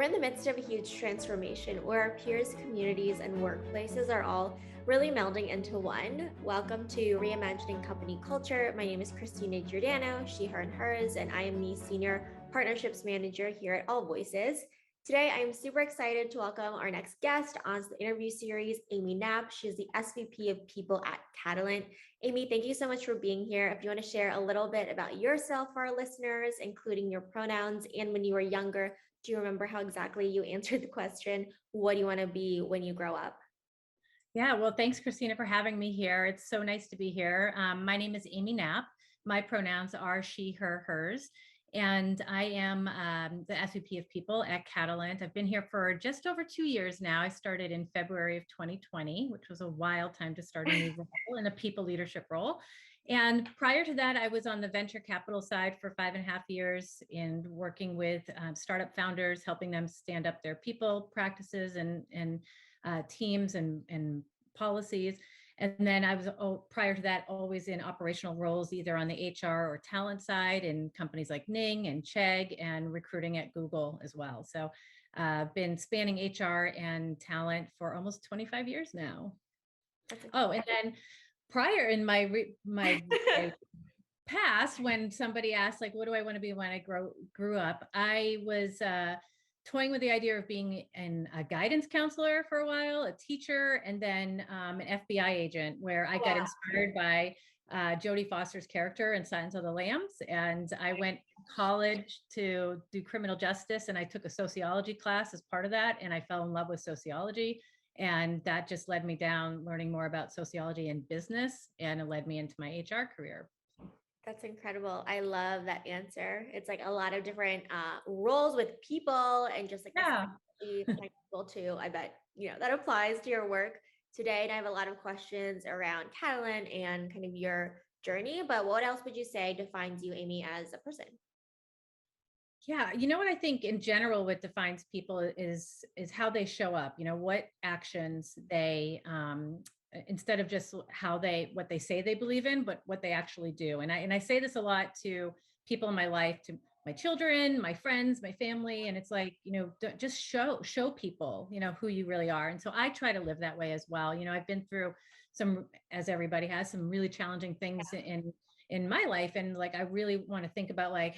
in the midst of a huge transformation where our peers, communities, and workplaces are all really melding into one. Welcome to Reimagining Company Culture. My name is Christina Giordano, she, her, and hers, and I am the Senior Partnerships Manager here at AllVoices. Today, I am super excited to welcome our next guest on the interview series, Amy Knapp. She is the SVP of People at Catalant. Amy, thank you so much for being here. If you want to share a little bit about yourself for our listeners, including your pronouns and when you were younger, do you remember how exactly you answered the question, what do you want to be when you grow up? Yeah, well, thanks, Christina, for having me here. It's so nice to be here. My name is Amy Knapp. My pronouns are she, her, hers, and I am the SVP of People at Catalant. I've been here for just over 2 years now. I started in February of 2020, which was a wild time to start a new role in a people leadership role. And prior to that, I was on the venture capital side for 5.5 years in working with startup founders, helping them stand up their people practices and teams and policies. And then I was prior to that always in operational roles, either on the HR or talent side in companies like Ning and Chegg, and recruiting at Google as well. So been spanning HR and talent for almost 25 years now. Oh, and then prior in my past, when somebody asked like, what do I want to be when I grew up, I was toying with the idea of being a guidance counselor for a while, a teacher, and then an FBI agent, where I got inspired by Jodie Foster's character in Silence of the Lambs. And I went to college to do criminal justice, and I took a sociology class as part of that, and I fell in love with sociology. And that just led me down learning more about sociology and business, and it led me into my HR career. That's incredible. I love that answer. It's like a lot of different roles with people and just like Yeah. people too. I bet, that applies to your work today. And I have a lot of questions around Catalan and kind of your journey, but what else would you say defines you, Amy, as a person? Yeah, you know what I think in general what defines people is how they show up, what actions they instead of just what they say they believe in, but what they actually do. And I say this a lot to people in my life, to my children, my friends, my family, and it's like, just show people, who you really are. And so I try to live that way as well. I've been through some, as everybody has, some really challenging things in my life, and like I really want to think about like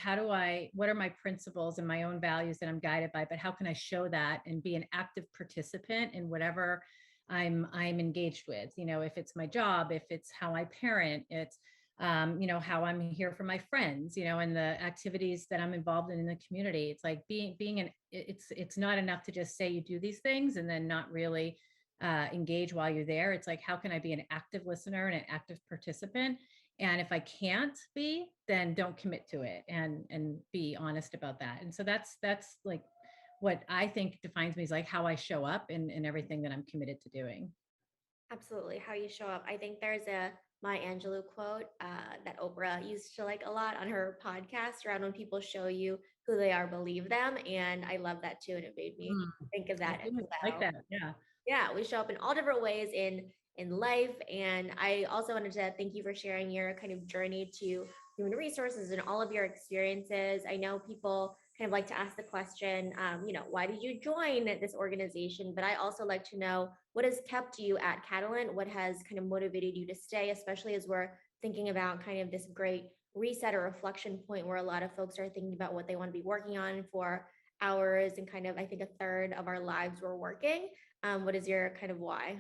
what are my principles and my own values that I'm guided by, but how can I show that and be an active participant in whatever I'm engaged with, if it's my job, if it's how I parent, it's how I'm here for my friends, and the activities that I'm involved in the community. It's like it's not enough to just say you do these things and then not really engage while you're there. It's like, how can I be an active listener and an active participant? And if I can't be, then don't commit to it, and be honest about that. And so that's like what I think defines me, is like how I show up in everything that I'm committed to doing. Absolutely. How you show up. I think there's a Maya Angelou quote that Oprah used to like a lot on her podcast around when people show you who they are, believe them. And I love that too. And it made me think of I that as do like well. that. Yeah. Yeah, we show up in all different ways in life. And I also wanted to thank you for sharing your kind of journey to human resources and all of your experiences. I know people kind of like to ask the question, why did you join this organization? But I also like to know what has kept you at Catalant, what has kind of motivated you to stay, especially as we're thinking about kind of this great reset or reflection point where a lot of folks are thinking about what they want to be working on for hours and kind of, I think, a third of our lives we're working. What is your kind of why?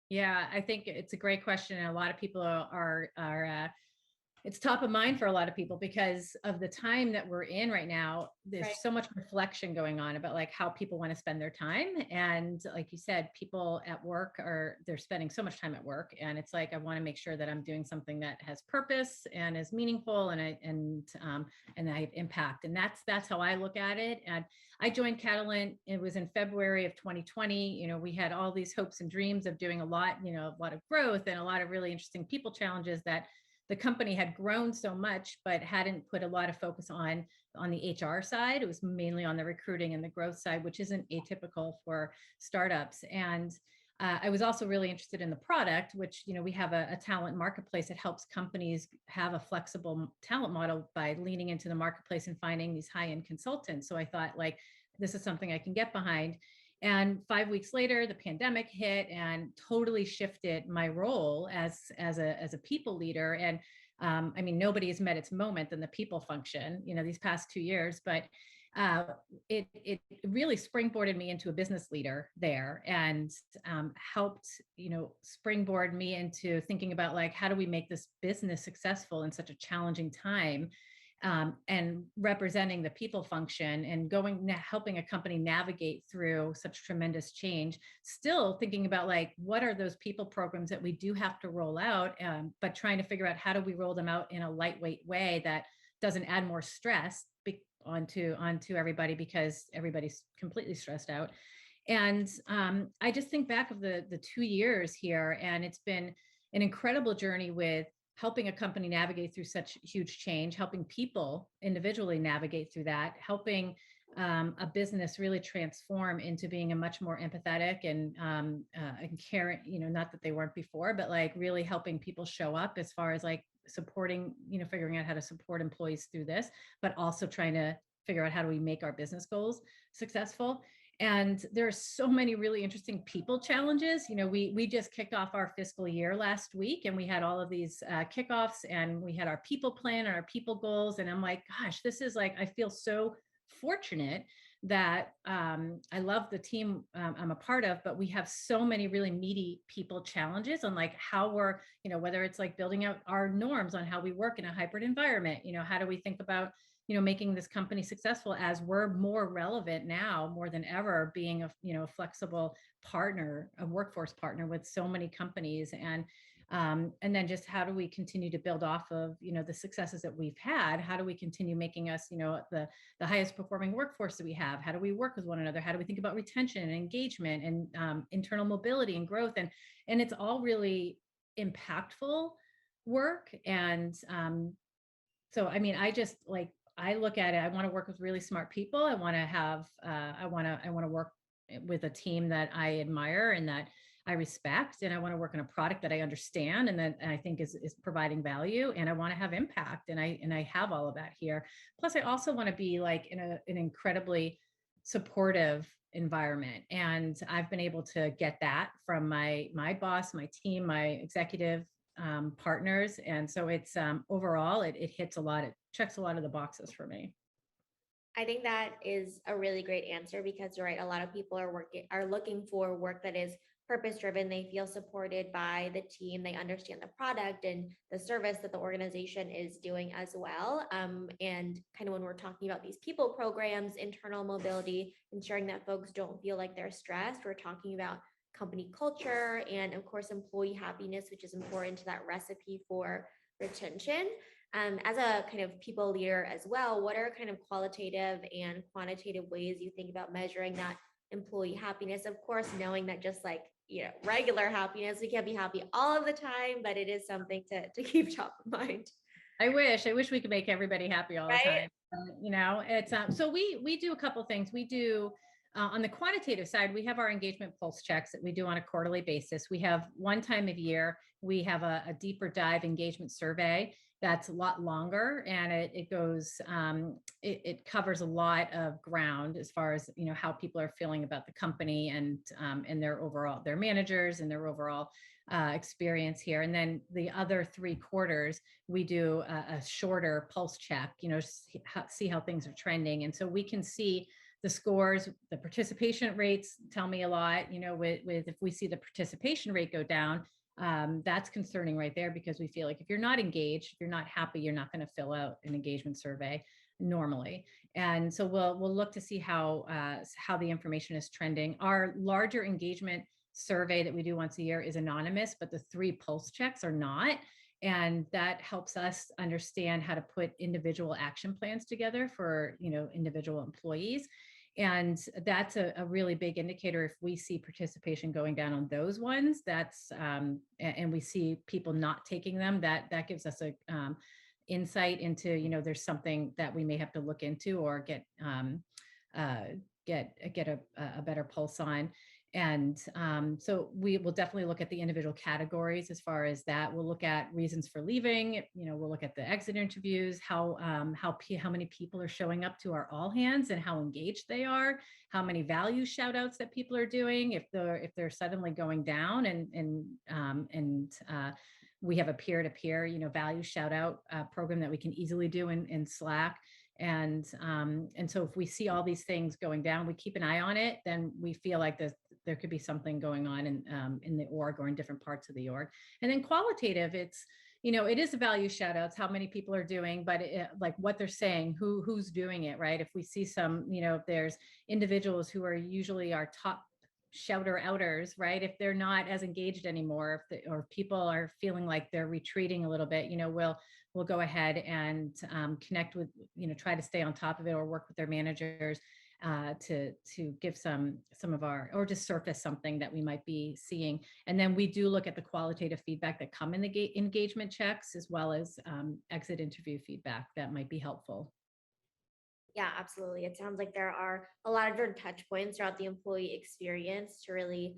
Yeah, I think it's a great question, and a lot of people are it's top of mind for a lot of people because of the time that we're in right now. There's Right. so much reflection going on about like how people want to spend their time. And like you said, people at work they're spending so much time at work. And it's like, I want to make sure that I'm doing something that has purpose and is meaningful and I have impact. And that's how I look at it. And I joined Catalant. It was in February of 2020. We had all these hopes and dreams of doing a lot of growth and a lot of really interesting people challenges that the company had grown so much, but hadn't put a lot of focus on the HR side. It was mainly on the recruiting and the growth side, which isn't atypical for startups. And I was also really interested in the product, which, we have a talent marketplace that helps companies have a flexible talent model by leaning into the marketplace and finding these high-end consultants. So I thought like, this is something I can get behind. And 5 weeks later, the pandemic hit and totally shifted my role as a people leader. And I mean, nobody has met its moment in the people function, these past 2 years, but uh, it really springboarded me into a business leader there, and helped springboard me into thinking about, like, how do we make this business successful in such a challenging time, and representing the people function and helping a company navigate through such tremendous change, still thinking about, like, what are those people programs that we do have to roll out, but trying to figure out how do we roll them out in a lightweight way that doesn't add more stress onto everybody, because everybody's completely stressed out. And I just think back of the 2 years here, and it's been an incredible journey with helping a company navigate through such huge change, helping people individually navigate through that, helping a business really transform into being a much more empathetic and caring, not that they weren't before, but like really helping people show up as far as like supporting, figuring out how to support employees through this, but also trying to figure out how do we make our business goals successful. And there are so many really interesting people challenges. We just kicked off our fiscal year last week, and we had all of these kickoffs, and we had our people plan and our people goals. And I'm like, gosh, this is like, I feel so fortunate that I love the team I'm a part of, but we have so many really meaty people challenges on like how we're, whether it's like building out our norms on how we work in a hybrid environment, how do we think about making this company successful as we're more relevant now more than ever, being a flexible partner, a workforce partner with so many companies. And then just how do we continue to build off of, the successes that we've had? How do we continue making us, the highest performing workforce that we have? How do we work with one another? How do we think about retention and engagement and internal mobility and growth? And it's all really impactful work. And so, I mean, I look at it, I want to work with really smart people. I want to have, I want to work with a team that I admire and that I respect. And I want to work on a product that I understand and that I think is providing value. And I want to have impact. And I have all of that here. Plus, I also want to be like in an incredibly supportive environment. And I've been able to get that from my boss, my team, my executive partners. And so it's overall, it hits a lot, it checks a lot of the boxes for me. I think that is a really great answer, because you're right. A lot of people are looking for work that is purpose driven. They feel supported by the team. They understand the product and the service that the organization is doing as well. And kind of when we're talking about these people programs, internal mobility, ensuring that folks don't feel like they're stressed, we're talking about company culture and of course employee happiness, which is important to that recipe for retention. As a kind of people leader as well, what are kind of qualitative and quantitative ways you think about measuring that employee happiness? Of course, knowing that just like, regular happiness, we can't be happy all of the time, but it is something to keep top of mind. I wish we could make everybody happy all the Right? time. It's so we do a couple things. We do on the quantitative side, we have our engagement pulse checks that we do on a quarterly basis. We have one time of year, we have a deeper dive engagement survey that's a lot longer, and it goes it covers a lot of ground as far as how people are feeling about the company and their managers and their overall experience here. And then the other 3 quarters, we do a shorter pulse check, see how things are trending. And so we can see the scores, the participation rates tell me a lot, with if we see the participation rate go down, that's concerning right there, because we feel like if you're not engaged, if you're not happy, you're not going to fill out an engagement survey normally. And so we'll look to see how the information is trending. Our larger engagement survey that we do once a year is anonymous, but the 3 pulse checks are not. And that helps us understand how to put individual action plans together for individual employees. And that's a really big indicator. If we see participation going down on those ones, that's and we see people not taking them, that gives us a insight into there's something that we may have to look into or get a better pulse on. So we will definitely look at the individual categories as far as that. We'll look at reasons for leaving. We'll look at the exit interviews, how many people are showing up to our all hands and how engaged they are, how many value shout outs that people are doing, if they're suddenly going down, we have a peer-to-peer, value shout out program that we can easily do in Slack. And so if we see all these things going down, we keep an eye on it, then we feel like there could be something going on in the org or in different parts of the org. And then qualitative, it is a value shout outs, how many people are doing, but like what they're saying, who's doing it, right? If we see if there's individuals who are usually our top shouter outers, right? If they're not as engaged anymore, or people are feeling like they're retreating a little bit, we'll go ahead and connect with, try to stay on top of it or work with their managers to give some of our, or just surface something that we might be seeing. And then we do look at the qualitative feedback that come in the engagement checks, as well as exit interview feedback that might be helpful. Yeah, absolutely. It sounds like there are a lot of different touch points throughout the employee experience to really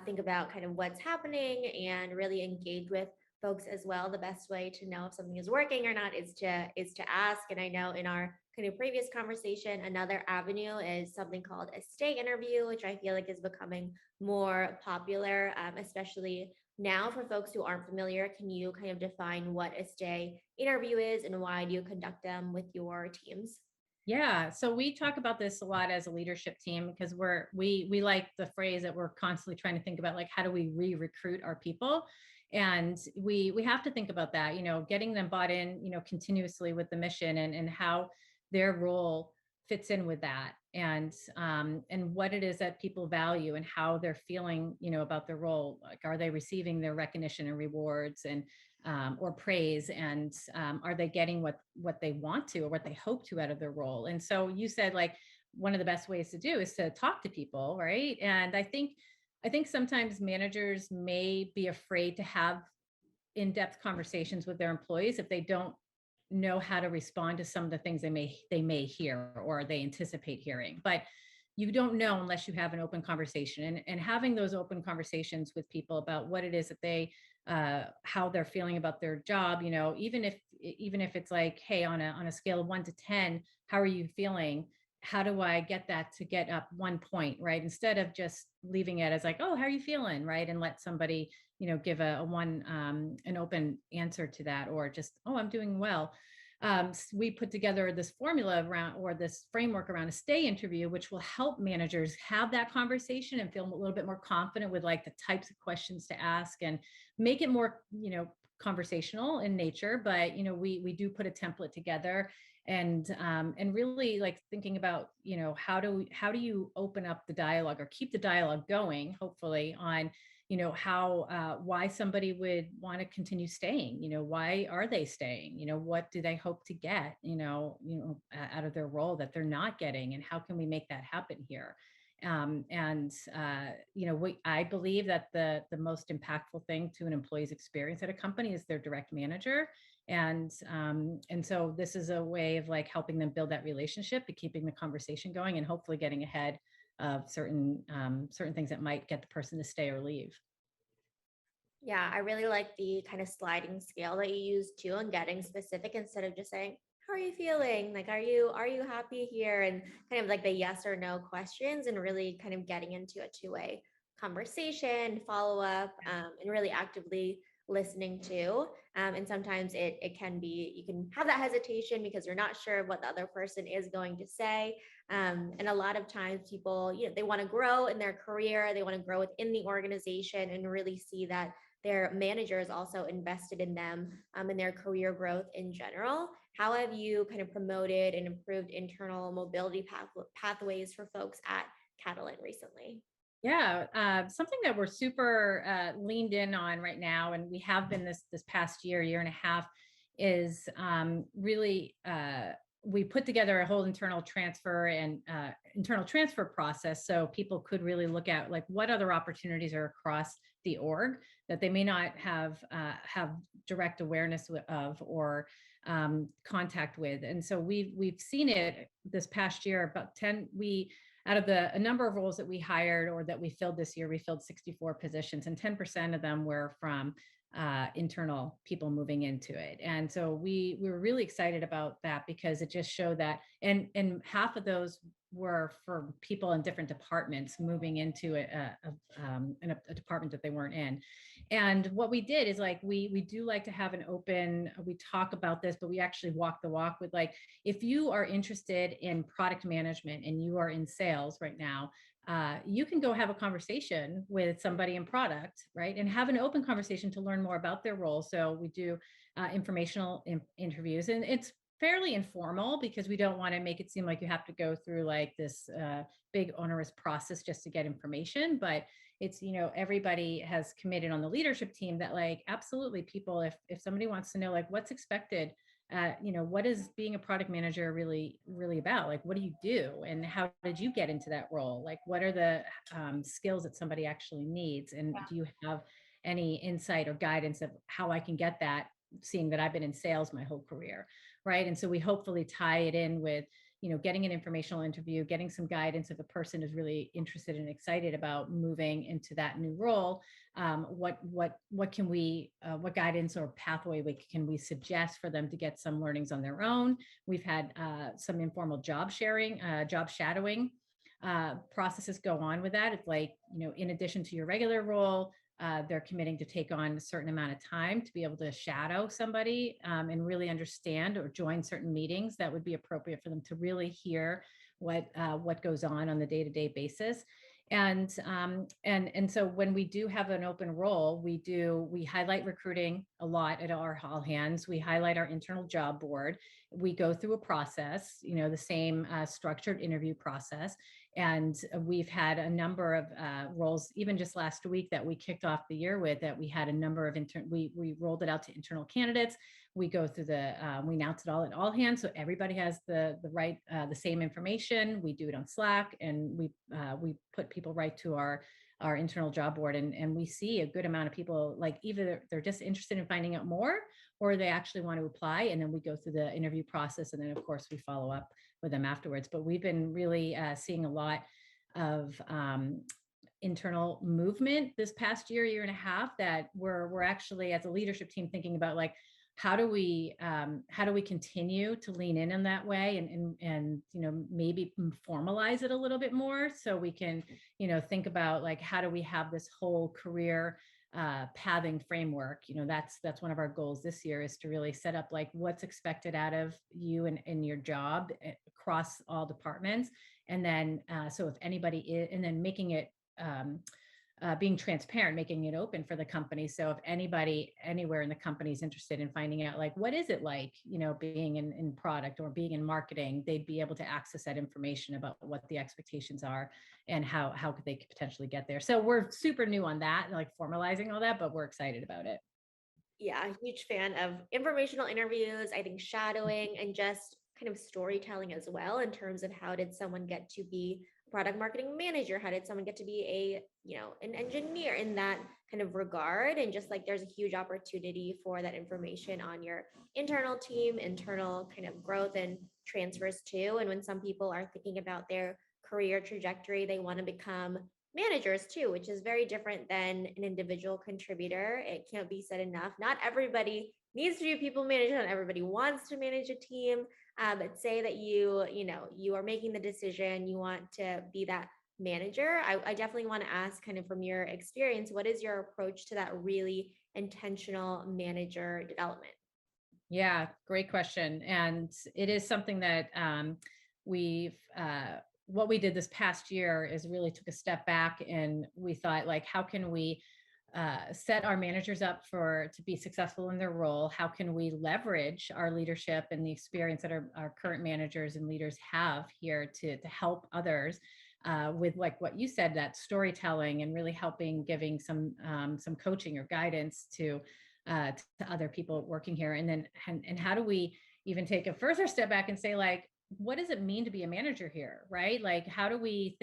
think about kind of what's happening and really engage with folks as well. The best way to know if something is working or not is to ask. And I know in our kind of previous conversation, another avenue is something called a stay interview, which I feel like is becoming more popular, especially now for folks who aren't familiar. Can you kind of define what a stay interview is and why do you conduct them with your teams? Yeah, so we talk about this a lot as a leadership team because we like the phrase that we're constantly trying to think about, like, how do we re-recruit our people? And we have to think about that, getting them bought in, continuously with the mission, and how their role fits in with that, and what it is that people value and how they're feeling, about their role. Like, are they receiving their recognition and rewards, and or praise, and are they getting what they want to or what they hope to out of their role? And so you said, like, one of the best ways to do is to talk to people, right? And I think sometimes managers may be afraid to have in-depth conversations with their employees if they don't know how to respond to some of the things they may hear or they anticipate hearing. But you don't know unless you have an open conversation, and having those open conversations with people about what it is that how they're feeling about their job, even if it's like, hey, on a scale of 1 to 10, how are you feeling? How do I get that to get up 1 point, right? Instead of just leaving it as like, oh, how are you feeling, right? And let somebody, give an open answer to that, or just, oh, I'm doing well. We put together this formula around, or this framework around a stay interview, which will help managers have that conversation and feel a little bit more confident with, like, the types of questions to ask, and make it more, conversational in nature. But we do put a template together, and really, like, thinking about, how do you open up the dialogue or keep the dialogue going, hopefully, on how why somebody would want to continue staying. Why are they staying? What do they hope to get, out of their role that they're not getting, and how can we make that happen here? I believe that the most impactful thing to an employee's experience at a company is their direct manager. And so this is a way of, like, helping them build that relationship and keeping the conversation going, and hopefully getting ahead of certain things that might get the person to stay or leave. Yeah, I really like the kind of sliding scale that you use too, and getting specific instead of just saying, "How are you feeling? Like, are you happy here?" And kind of like the yes or no questions, and really kind of getting into a two-way conversation, follow up, and really actively listening to. And sometimes it can be, you can have that hesitation because you're not sure what the other person is going to say. And a lot of times people, they want to grow in their career, they want to grow within the organization, and really see that their managers also invested in them, in their career growth in general. How have you kind of promoted and improved internal mobility pathways for folks at Catalant recently? Yeah, something that we're super leaned in on right now, and we have been this past year and a half, is really we put together a whole internal transfer process, so people could really look at, like, what other opportunities are across the org that they may not have direct awareness of, or contact with. And so we've seen it this past year. About 10 we out of the a number of roles that we hired or that we filled this year, we filled 64 positions, and 10% of them were from internal people moving into it. And so we were really excited about that because it just showed that, and half of those were for people in different departments moving into a department that they weren't in. And what we did is like we do like to have an open, we talk about this, but we actually walk the walk with like, if you are interested in product management and you are in sales right now, you can go have a conversation with somebody in product, right? And have an open conversation to learn more about their role. So we do informational interviews, and it's fairly informal because we don't want to make it seem like you have to go through like this big onerous process just to get information. But it's, everybody has committed on the leadership team that like, absolutely, people, if somebody wants to know like what's expected, what is being a product manager really about? Like, what do you do? And how did you get into that role? Like, what are the skills that somebody actually needs? And do you have any insight or guidance of how I can get that, seeing that I've been in sales my whole career? Right. And so we hopefully tie it in with, getting an informational interview, getting some guidance if a person is really interested and excited about moving into that new role. What can we, what guidance or pathway can we suggest for them to get some learnings on their own? We've had some informal job sharing, job shadowing processes go on with that. It's like, in addition to your regular role, they're committing to take on a certain amount of time to be able to shadow somebody and really understand or join certain meetings that would be appropriate for them to really hear what goes on the day-to-day basis. And so when we do have an open role, we highlight recruiting a lot at our all hands. We highlight our internal job board. We go through a process, the same structured interview process. And we've had a number of roles, even just last week, that we kicked off the year with, that we had a number of we rolled it out to internal candidates. We go through we announce it all at all hands, so everybody has the right, the same information. We do it on Slack, and we put people right to our internal job board, and we see a good amount of people, like either they're just interested in finding out more, or they actually want to apply. And then we go through the interview process, and then of course we follow up with them afterwards. But we've been really seeing a lot of internal movement this past year and a half, that we're actually, as a leadership team, thinking about like, how do we continue to lean in that way, and maybe formalize it a little bit more, so we can think about like, how do we have this whole career pathing framework. That's one of our goals this year, is to really set up like what's expected out of you and your job across all departments. And then so if anybody is, and then making it being transparent, making it open for the company. So if anybody anywhere in the company is interested in finding out like, what is it like, being in product or being in marketing, they'd be able to access that information about what the expectations are and how could they potentially get there. So we're super new on that, like formalizing all that, but we're excited about it. Yeah, a huge fan of informational interviews, I think shadowing and just kind of storytelling as well, in terms of how did someone get to be a product marketing manager? How did someone get to be an engineer, in that kind of regard? And just like there's a huge opportunity for that information on your internal team, internal kind of growth and transfers too. And when some people are thinking about their career trajectory, they want to become managers too, which is very different than an individual contributor. It can't be said enough. Not everybody needs to be a people manager. Not everybody wants to manage a team. But say that you are making the decision, you want to be that manager. I definitely want to ask, kind of from your experience, what is your approach to that really intentional manager development? Yeah, great question. And it is something that we've, what we did this past year is really took a step back, and we thought like, how can we set our managers up to be successful in their role? How can we leverage our leadership and the experience that our current managers and leaders have here to help others with, like what you said, that storytelling, and really helping, giving some coaching or guidance to other people working here. And then and how do we even take a further step back and say like, what does it mean to be a manager here, right? Like, how do we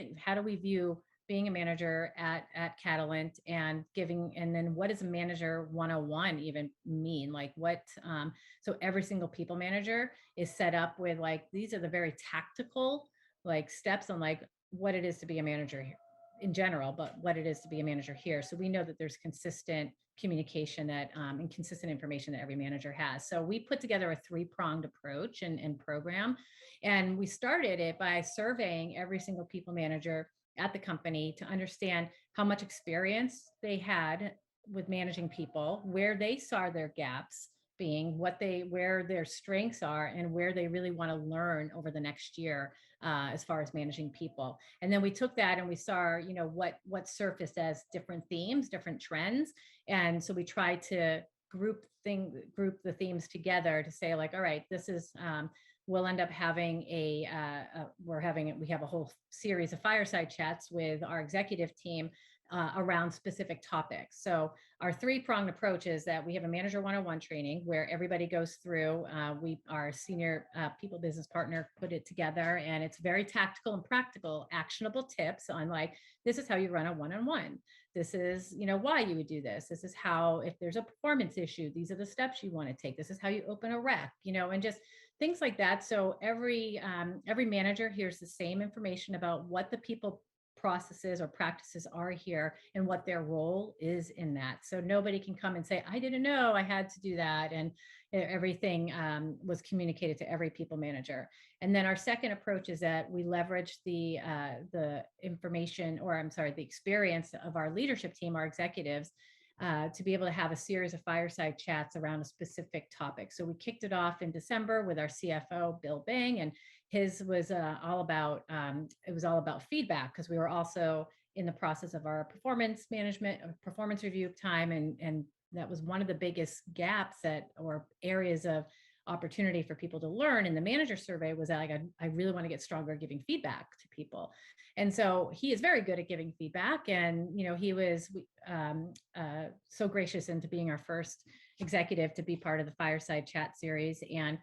view being a manager at Catalant, and then what does a manager 101 even mean? Like so every single people manager is set up with like, these are the very tactical like steps on like, what it is to be a manager here in general, but what it is to be a manager here. So we know that there's consistent communication that and consistent information that every manager has. So we put together a three-pronged approach and program. And we started it by surveying every single people manager at the company to understand how much experience they had with managing people, where they saw their gaps being, where their strengths are, and where they really want to learn over the next year as far as managing people. And then we took that and we saw, what surfaced as different themes, different trends. And so we tried to group the themes together to say, like, all right, this is we'll end up having we have a whole series of fireside chats with our executive team around specific topics. So our three-pronged approach is that we have a manager 101 training where everybody goes through. Our senior people business partner put it together, and it's very tactical and practical, actionable tips on, like, this is how you run a one-on-one. This is, why you would do this. This is how, if there's a performance issue, these are the steps you want to take. This is how you open a rec, and just things like that. So every manager hears the same information about what the people processes or practices are here and what their role is in that. So nobody can come and say, I didn't know I had to do that. And everything was communicated to every people manager. And then our second approach is that we leverage the information, or I'm sorry, the experience of our leadership team, our executives, to be able to have a series of fireside chats around a specific topic. So we kicked it off in December with our CFO, Bill Bang, and his was all about feedback, because we were also in the process of our performance management, performance review time, and that was one of the biggest gaps or areas of opportunity for people to learn in the manager survey, was that, like, I really want to get stronger at giving feedback to people. And so he is very good at giving feedback. And, he was so gracious into being our first executive to be part of the fireside chat series. And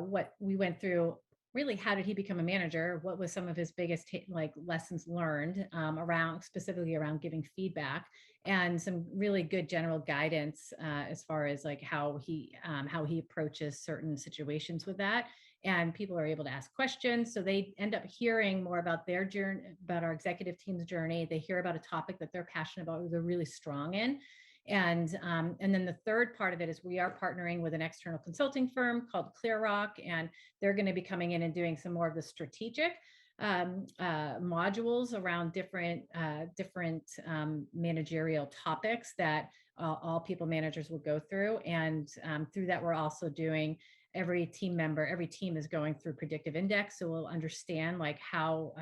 what we went through, really, how did he become a manager? What was some of his biggest lessons learned specifically around giving feedback, and some really good general guidance as far as, like, how he approaches certain situations with that. And people are able to ask questions, so they end up hearing more about their journey, about our executive team's journey. They hear about a topic that they're passionate about, they're really strong in. And then the third part of it is we are partnering with an external consulting firm called ClearRock, and they're going to be coming in and doing some more of the strategic modules around different managerial topics that all people managers will go through. And through that, we're also doing, every team is going through predictive index, so we'll understand, like, how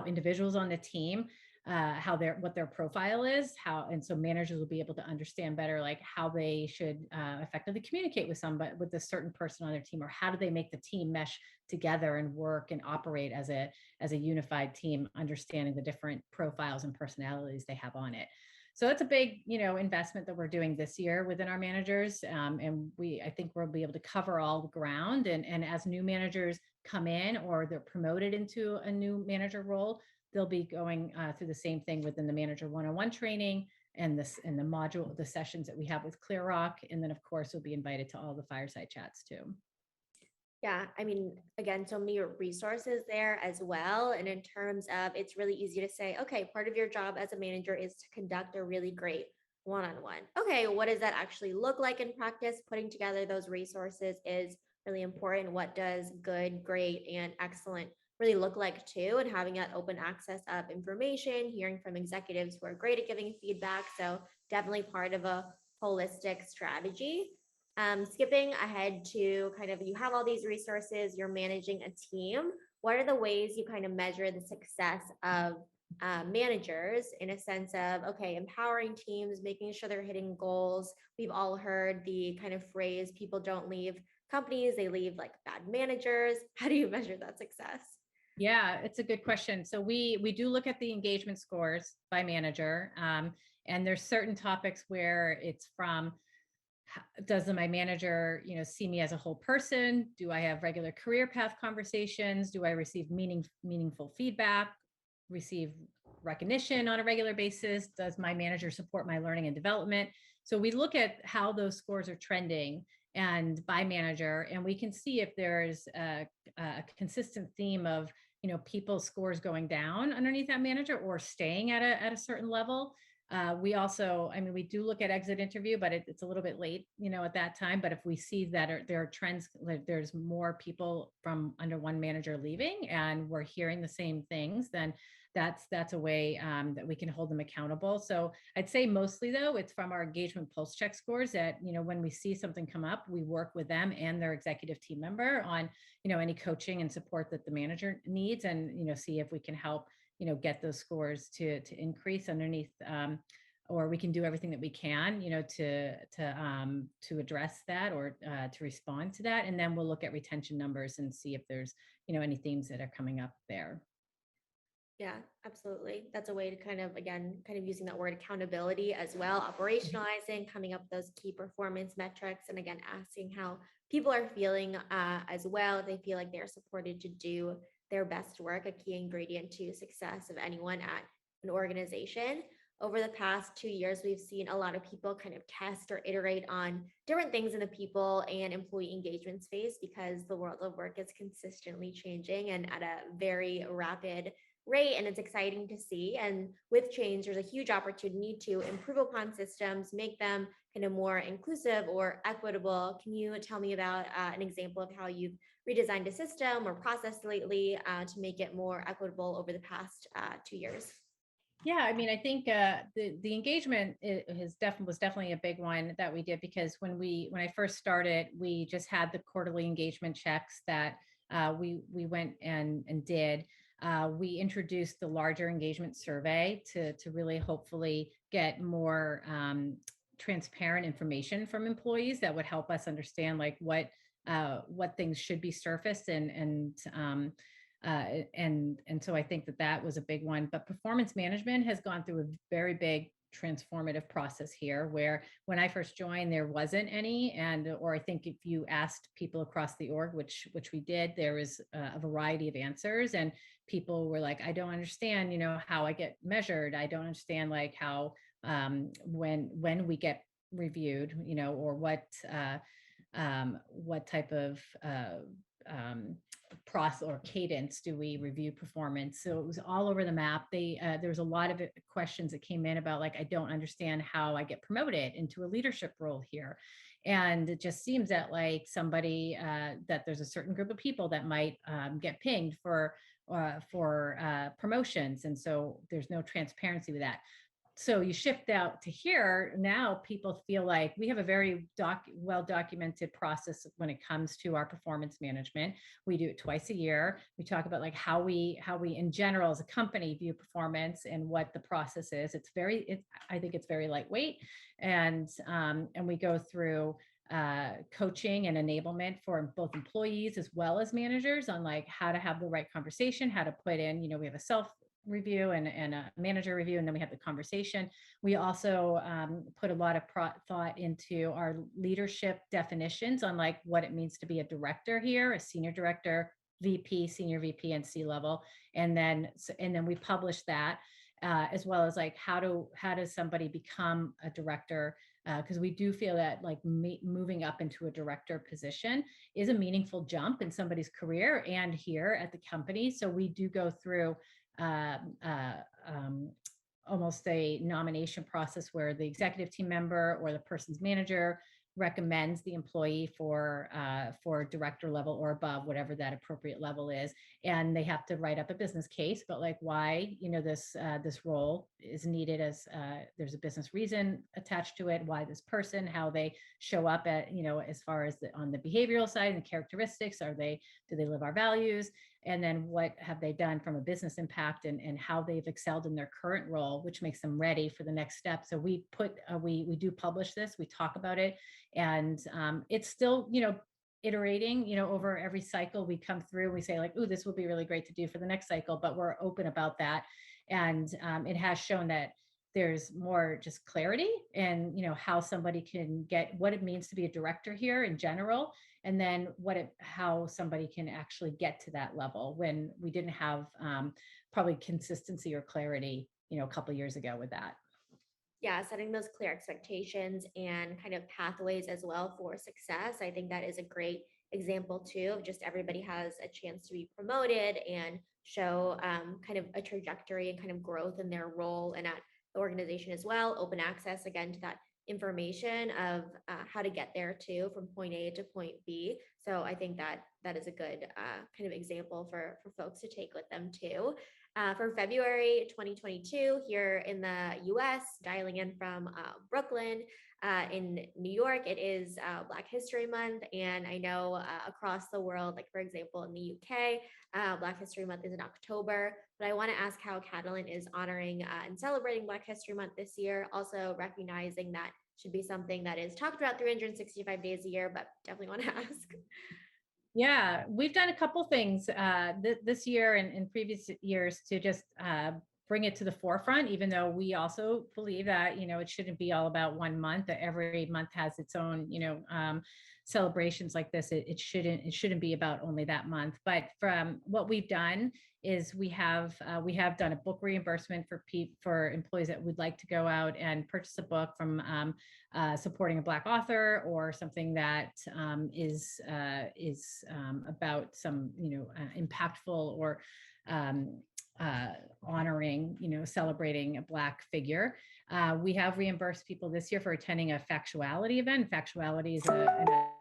individuals on the team, what their profile is, and so managers will be able to understand better, like, how they should effectively communicate with a certain person on their team, or how do they make the team mesh together and work and operate as a unified team, understanding the different profiles and personalities they have on it. So that's a big, investment that we're doing this year within our managers. And I think we'll be able to cover all the ground. And as new managers come in, or they're promoted into a new manager role, they'll be going through the same thing within the manager 101 training and the sessions that we have with ClearRock. And then, of course, we'll be invited to all the fireside chats too. Yeah, I mean, again, so many resources there as well. And in terms of, it's really easy to say, okay, part of your job as a manager is to conduct a really great one-on-one. Okay, what does that actually look like in practice? Putting together those resources is really important. What does good, great, and excellent really look like too? And having that open access of information, hearing from executives who are great at giving feedback. So definitely part of a holistic strategy. Skipping ahead to kind of, you have all these resources, you're managing a team. What are the ways you kind of measure the success of managers, in a sense of, okay, empowering teams, making sure they're hitting goals? We've all heard the kind of phrase, people don't leave companies, they leave like bad managers. How do you measure that success? Yeah, it's a good question. So we do look at the engagement scores by manager, and there's certain topics where it's from, does my manager, see me as a whole person? Do I have regular career path conversations? Do I receive meaningful feedback? Receive recognition on a regular basis? Does my manager support my learning and development? So we look at how those scores are trending and by manager, and we can see if there's a consistent theme of people's scores going down underneath that manager or staying at a certain level. We also, I mean, we do look at exit interview, but it's a little bit late, at that time. But if we see that there are trends, like there's more people from under one manager leaving, and we're hearing the same things, then that's a way that we can hold them accountable. So I'd say mostly though, it's from our engagement pulse check scores that, when we see something come up, we work with them and their executive team member on, any coaching and support that the manager needs, and, see if we can help, get those scores to increase underneath, or we can do everything that we can, to address that, or to respond to that. And then we'll look at retention numbers and see if there's, any themes that are coming up there. Yeah, absolutely. That's a way to kind of, again, kind of using that word accountability as well, operationalizing, coming up with those key performance metrics, and again, asking how people are feeling as well. If they feel like they're supported to do their best work, a key ingredient to success of anyone at an organization. Over the past 2 years, we've seen a lot of people kind of test or iterate on different things in the people and employee engagement space because the world of work is consistently changing and at a very rapid rate, and it's exciting to see. And with change, there's a huge opportunity to improve upon systems, make them kind of more inclusive or equitable. Can you tell me about an example of how you've redesigned a system or process lately to make it more equitable over the past 2 years? Yeah, I mean, I think the engagement was definitely a big one that we did, because when I first started, we just had the quarterly engagement checks that we went and did. We introduced the larger engagement survey to really hopefully get more transparent information from employees that would help us understand like what things should be surfaced, and so I think that was a big one. But performance management has gone through a very big transformative process here, where when I first joined there wasn't any, or I think if you asked people across the org, which we did, there was a variety of answers, and people were like, I don't understand, how I get measured. I don't understand like how when we get reviewed, or what type of process or cadence do we review performance. So it was all over the map. There was a lot of questions that came in about like, I don't understand how I get promoted into a leadership role here. And it just seems that like somebody that there's a certain group of people that might get pinged for promotions, and so there's no transparency with that. So you shift out to here, now people feel like we have a very well documented process when it comes to our performance management. We do it twice a year. We talk about like how we in general as a company view performance and what the process is. I think it's very lightweight, and we go through coaching and enablement for both employees as well as managers on like how to have the right conversation, how to put in, we have a self review and a manager review, and then we have the conversation. We also put a lot of thought into our leadership definitions on like what it means to be a director here, a senior director, VP, senior VP, and C level, and then we publish that, as well as like how does somebody become a director, because we do feel that like moving up into a director position is a meaningful jump in somebody's career and here at the company. So we do go through uh, uh, um, almost a nomination process where the executive team member or the person's manager recommends the employee for director level or above, whatever that appropriate level is, and they have to write up a business case, but like why this role is needed, as there's a business reason attached to it, why this person, how they show up at as far as on the behavioral side and the characteristics, do they live our values, and then what have they done from a business impact, and how they've excelled in their current role, which makes them ready for the next step. So we do publish this, we talk about it, and it's still iterating over every cycle we come through. We say like, ooh, this will be really great to do for the next cycle, but we're open about that. And it has shown that there's more just clarity and how somebody can get what it means to be a director here in general, and then how somebody can actually get to that level when we didn't have probably consistency or clarity a couple of years ago with that. Yeah, setting those clear expectations and kind of pathways as well for success. I think that is a great example too, of just everybody has a chance to be promoted and show kind of a trajectory and kind of growth in their role and at the organization as well. Open access again to that information of how to get there too, from point A to point B. So I think that that is a good kind of example for folks to take with them too. For February 2022, here in the US, dialing in from Brooklyn, in New York, it is Black History Month. And I know across the world, like for example, in the UK, Black History Month is in October. But I want to ask how Catalant is honoring and celebrating Black History Month this year, also recognizing that should be something that is talked about 365 days a year, but definitely want to ask. Yeah, we've done a couple things this year and in previous years to just bring it to the forefront, even though we also believe that, it shouldn't be all about one month, that every month has its own, celebrations like this. It shouldn't be about only that month. But from what we've done is we have done a book reimbursement for employees that would like to go out and purchase a book from supporting a Black author, or something that is about some impactful or um, honoring, celebrating a Black figure. We have reimbursed people this year for attending a factuality event. Factuality is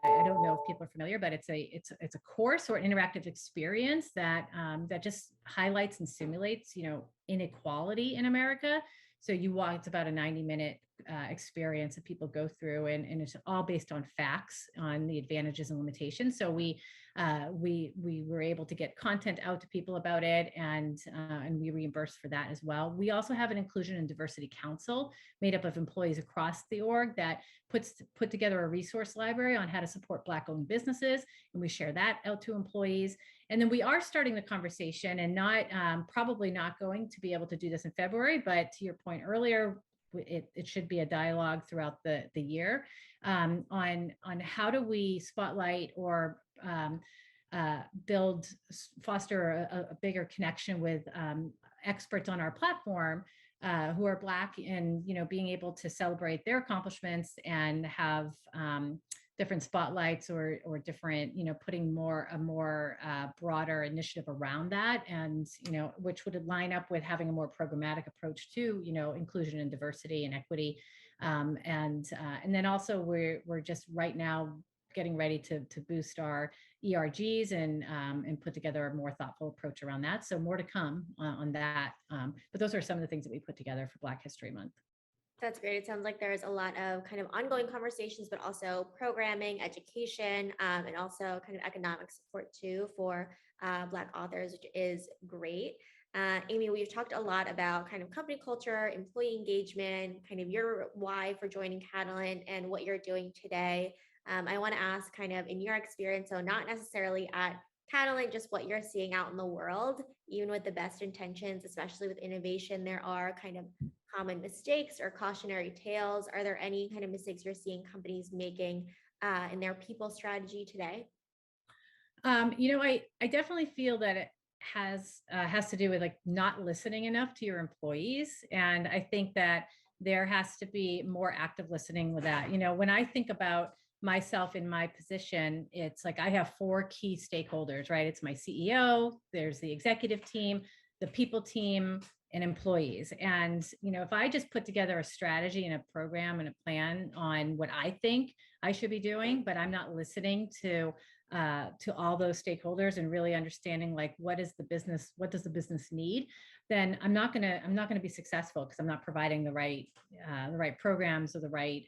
I don't know if people are familiar, but it's a course or interactive experience that just highlights and simulates, inequality in America. So it's about a 90-minute experience that people go through, and it's all based on facts on the advantages and limitations. So we were able to get content out to people about it, and we reimburse for that as well. We also have an inclusion and diversity council made up of employees across the org that put together a resource library on how to support Black-owned businesses, and we share that out to employees. And then we are starting the conversation, and not probably not going to be able to do this in February, but to your point earlier, it should be a dialogue throughout the year on how do we spotlight or foster a bigger connection with experts on our platform who are Black, and being able to celebrate their accomplishments and have different spotlights or different, putting a more broader initiative around that, and which would line up with having a more programmatic approach to inclusion and diversity and equity, and then also we're just right now getting ready to boost our ERGs and put together a more thoughtful approach around that. So more to come on that. But those are some of the things that we put together for Black History Month. That's great. It sounds like there's a lot of kind of ongoing conversations, but also programming, education, and also kind of economic support too for Black authors, which is great. Amy, we've talked a lot about kind of company culture, employee engagement, kind of your why for joining Catalant and what you're doing today. I want to ask kind of in your experience, so not necessarily at Catalant, just what you're seeing out in the world, even with the best intentions, especially with innovation, there are kind of common mistakes or cautionary tales. Are there any kind of mistakes you're seeing companies making in their people strategy today? I definitely feel that it has to do with like not listening enough to your employees, and I think that there has to be more active listening with that. When I think about myself in my position, it's like I have four key stakeholders, right? It's my CEO, there's the executive team, the people team, and employees. And if I just put together a strategy and a program and a plan on what I think I should be doing, but I'm not listening to all those stakeholders and really understanding like what does the business need, then I'm not gonna be successful, because I'm not providing the right programs or the right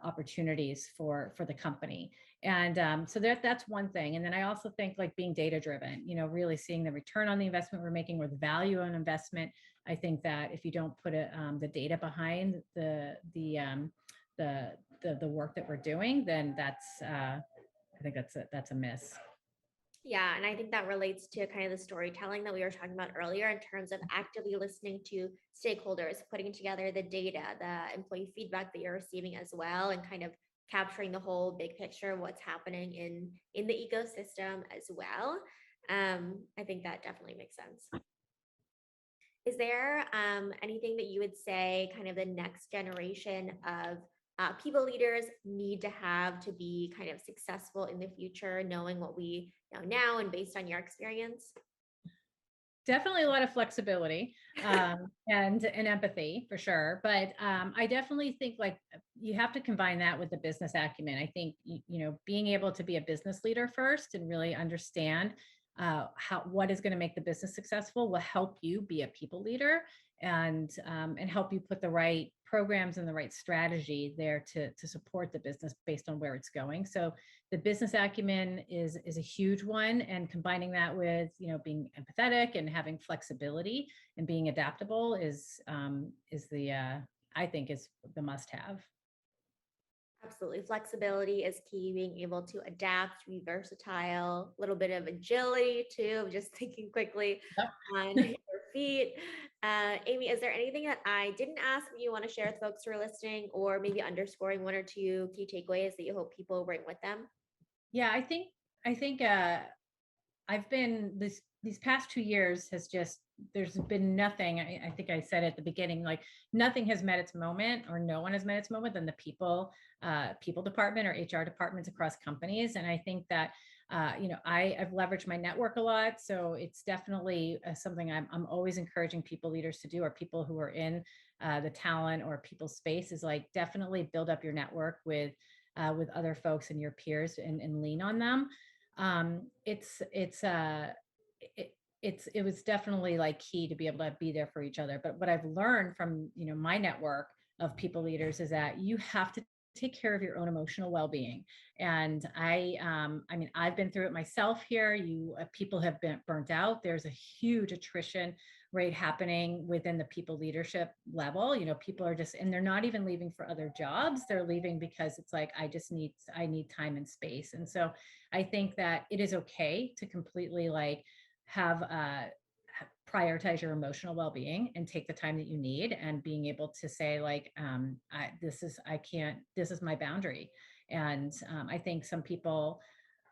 opportunities for the company. And so that's one thing. And then I also think like being data driven, really seeing the return on the investment we're making or the value on investment. I think that if you don't put the data behind the work that we're doing, then I think that's a miss. Yeah, and I think that relates to kind of the storytelling that we were talking about earlier in terms of actively listening to stakeholders, putting together the data, the employee feedback that you're receiving as well, and kind of capturing the whole big picture of what's happening in the ecosystem as well. I think that definitely makes sense. Is there anything that you would say kind of the next generation of people leaders need to have to be kind of successful in the future, knowing what we know now and based on your experience? Definitely a lot of flexibility, and empathy for sure. But I definitely think like you have to combine that with the business acumen. I think being able to be a business leader first and really understand how what is going to make the business successful will help you be a people leader and help you put the right programs and the right strategy there to support the business based on where it's going. So the business acumen is a huge one, and combining that with being empathetic and having flexibility and being adaptable is the I think is the must have. Absolutely. Flexibility is key, being able to adapt, be versatile, a little bit of agility too, just thinking quickly on Yep. your feet. Amy, is there anything that I didn't ask that you want to share with folks who are listening, or maybe underscoring one or two key takeaways that you hope people bring with them? Yeah, I think I've been these past 2 years has just there's been nothing. I think I said at the beginning, like nothing has met its moment, or no one has met its moment than the people department or HR departments across companies. And I think that I've leveraged my network a lot, so it's definitely something I'm always encouraging people leaders to do, or people who are in the talent or people space, is like definitely build up your network with other folks and your peers and lean on them. Um, it's it's uh it, it was definitely like key to be able to be there for each other. But what I've learned from my network of people leaders is that you have to take care of your own emotional well-being. And I mean, I've been through it myself here. People have been burnt out. There's a huge attrition rate happening within the people leadership level. People are just, and they're not even leaving for other jobs. They're leaving because it's like, I need time and space. And so I think that it is okay to completely like have prioritize your emotional well-being and take the time that you need, and being able to say like I can't, this is my boundary. And I think some people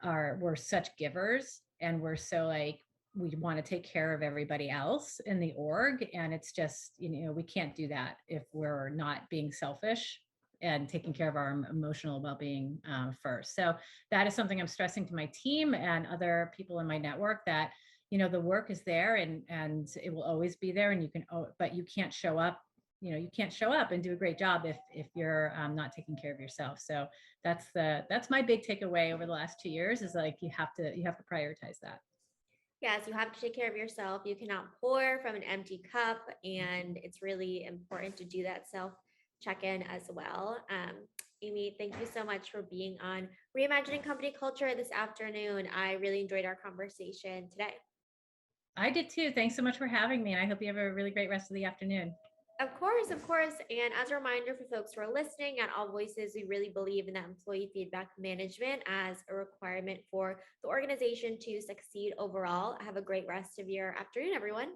we're such givers, and we're so like we want to take care of everybody else in the org, and it's just we can't do that if we're not being selfish and taking care of our emotional well-being first. So that is something I'm stressing to my team and other people in my network, that the work is there, and it will always be there, and but you can't show up. You can't show up and do a great job if you're not taking care of yourself. So that's my big takeaway over the last 2 years, is like you have to prioritize that. Yes, you have to take care of yourself. You cannot pour from an empty cup, and it's really important to do that self check in as well. Amy, thank you so much for being on Reimagining Company Culture this afternoon. I really enjoyed our conversation today. I did too. Thanks so much for having me, and I hope you have a really great rest of the afternoon. Of course, of course. And as a reminder for folks who are listening, at All Voices, we really believe in that employee feedback management as a requirement for the organization to succeed overall. Have a great rest of your afternoon, everyone.